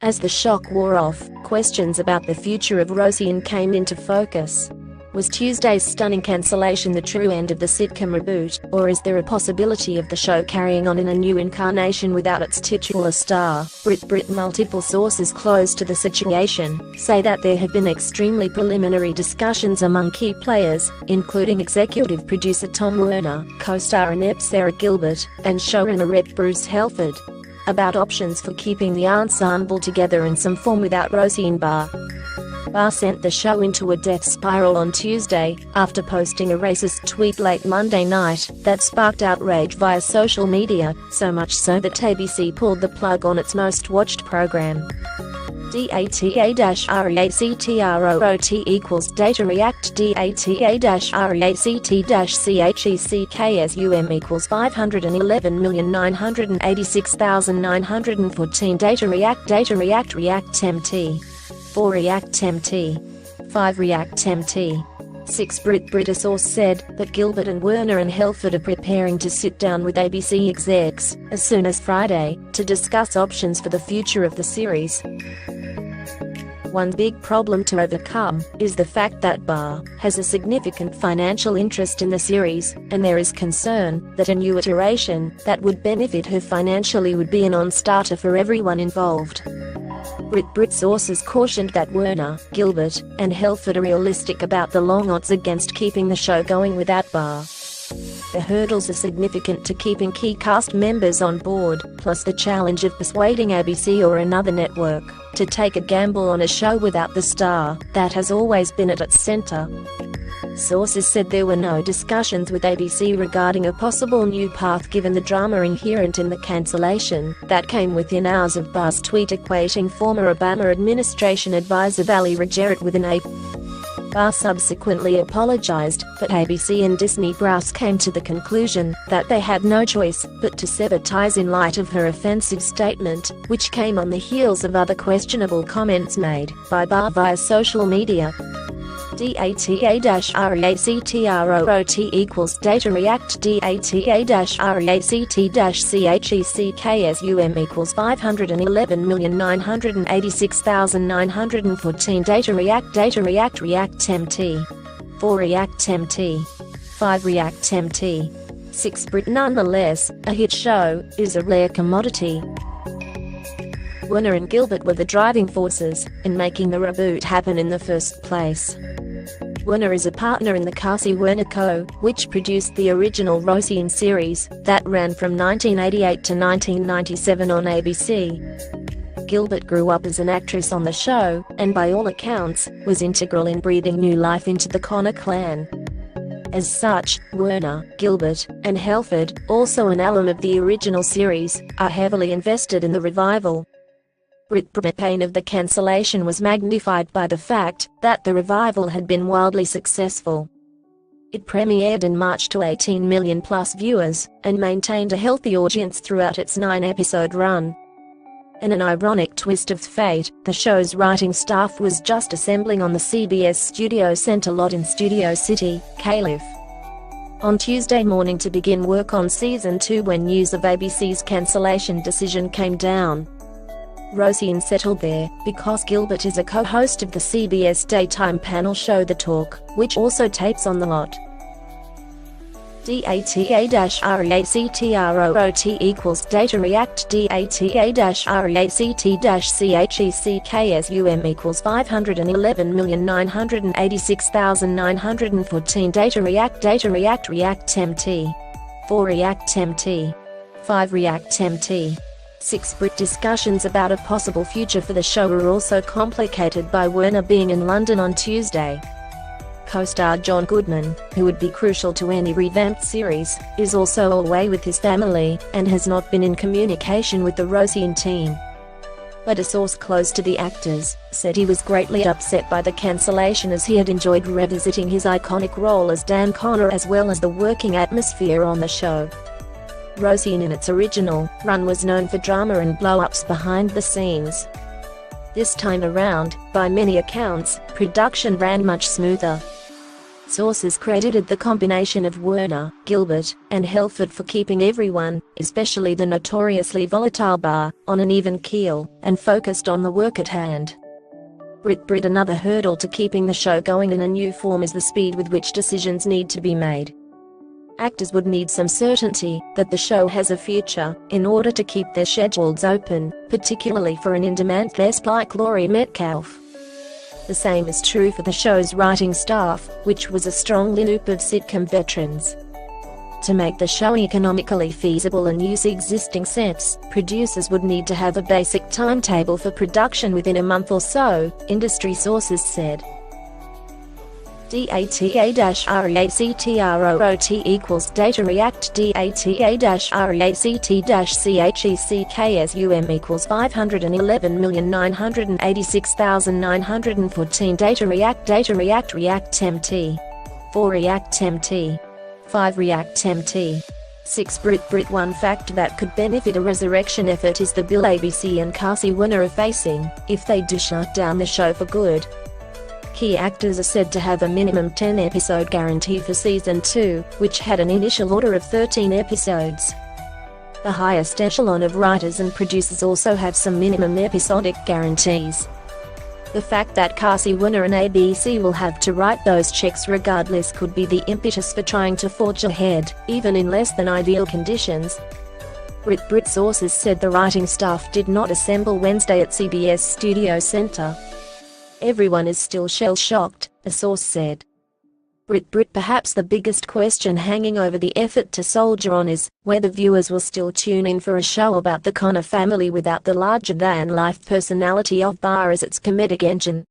As the shock wore off, questions about the future of Roseanne came into focus. Was Tuesday's stunning cancellation the true end of the sitcom reboot, or is there a possibility of the show carrying on in a new incarnation without its titular star? brMultiple sources close to the situation say that there have been extremely preliminary discussions among key players, including executive producer Tom Werner, co-star and EP Sara Gilbert, and showrunner-EP Bruce Helford, about options for keeping the ensemble together in some form without Roseanne Barr. Barr sent the show into a death spiral on Tuesday, after posting a racist tweet late Monday night that sparked outrage via social media, so much so that ABC pulled the plug on its most watched program. DATA-REACTROOT equals data react DATA-REACT-CHECKSUM equals 511,986,914 data react react-MT 4 react-MT 5 react-MT 6 Brit. A source said that Gilbert and Werner and Helford are preparing to sit down with ABC execs as soon as Friday to discuss options for the future of the series. One big problem to overcome is the fact that Barr has a significant financial interest in the series, and there is concern that a new iteration that would benefit her financially would be a non-starter for everyone involved. Brit sources cautioned that Werner, Gilbert, and Helford are realistic about the long odds against keeping the show going without Barr. The hurdles are significant to keeping key cast members on board, plus the challenge of persuading ABC or another network to take a gamble on a show without the star that has always been at its center. Sources said there were no discussions with ABC regarding a possible new path given the drama inherent in the cancellation that came within hours of Barr's tweet equating former Obama administration advisor Valerie Jarrett with an A. Barr subsequently apologized, but ABC and Disney Brass came to the conclusion that they had no choice but to sever ties in light of her offensive statement, which came on the heels of other questionable comments made by Barr via social media. DATA-REACTROOT equals data react DATA-REACT-CHECKSUM equals 511,986,914 data react react-MT 4 react-MT 5 react-MT 6 Brit. Nonetheless, a hit show is a rare commodity. Werner and Gilbert were the driving forces in making the reboot happen in the first place. Werner is a partner in the Casey Werner Co., which produced the original Roseanne series that ran from 1988 to 1997 on ABC. Gilbert grew up as an actress on the show, and by all accounts, was integral in breathing new life into the Connor clan. As such, Werner, Gilbert, and Helford, also an alum of the original series, are heavily invested in the revival. The pain of the cancellation was magnified by the fact that the revival had been wildly successful. It premiered in March to 18 million plus viewers, and maintained a healthy audience throughout its 9-episode run. In an ironic twist of fate, the show's writing staff was just assembling on the CBS Studio Center lot in Studio City, Calif. On Tuesday morning to begin work on Season 2 when news of ABC's cancellation decision came down. Roseanne settled there because Gilbert is a co-host of the CBS daytime panel show The Talk, which also tapes on the lot. DATA-REACTROOT equals data react DATA-REACT-CHECKSUM equals 511,986,914 data react react-MT 4 react-MT 5 react-MT 6 Brit. Discussions about a possible future for the show were also complicated by Werner being in London on Tuesday. Co-star John Goodman, who would be crucial to any revamped series, is also away with his family and has not been in communication with the Roseanne team. But a source close to the actors said he was greatly upset by the cancellation as he had enjoyed revisiting his iconic role as Dan Connor as well as the working atmosphere on the show. Roseanne in its original run was known for drama and blow-ups behind the scenes. This time around, by many accounts, production ran much smoother. Sources credited the combination of Werner, Gilbert, and Helford for keeping everyone, especially the notoriously volatile Barr, on an even keel, and focused on the work at hand. Another hurdle to keeping the show going in a new form is the speed with which decisions need to be made. Actors would need some certainty that the show has a future in order to keep their schedules open, particularly for an in-demand guest like Laurie Metcalf. The same is true for the show's writing staff, which was a strong lineup of sitcom veterans. To make the show economically feasible and use existing sets, producers would need to have a basic timetable for production within a month or so, industry sources said. DATA-REACTROOT equals data react DATA-REACT-CHECKSUM equals 511,986,914 data react react TMT 4 react TMT 5 react TMT 6 Brit 1 fact that could benefit a resurrection effort is the bill ABC and Cassie Werner are facing if they do shut down the show for good. Key actors are said to have a minimum 10-episode guarantee for season 2, which had an initial order of 13 episodes. The highest echelon of writers and producers also have some minimum episodic guarantees. The fact that Cassie Werner and ABC will have to write those checks regardless could be the impetus for trying to forge ahead, even in less than ideal conditions. Brit sources said the writing staff did not assemble Wednesday at CBS Studio Center. Everyone is still shell-shocked, a source said. Brit perhaps the biggest question hanging over the effort to soldier on is whether viewers will still tune in for a show about the Connor family without the larger-than-life personality of Barr as its comedic engine.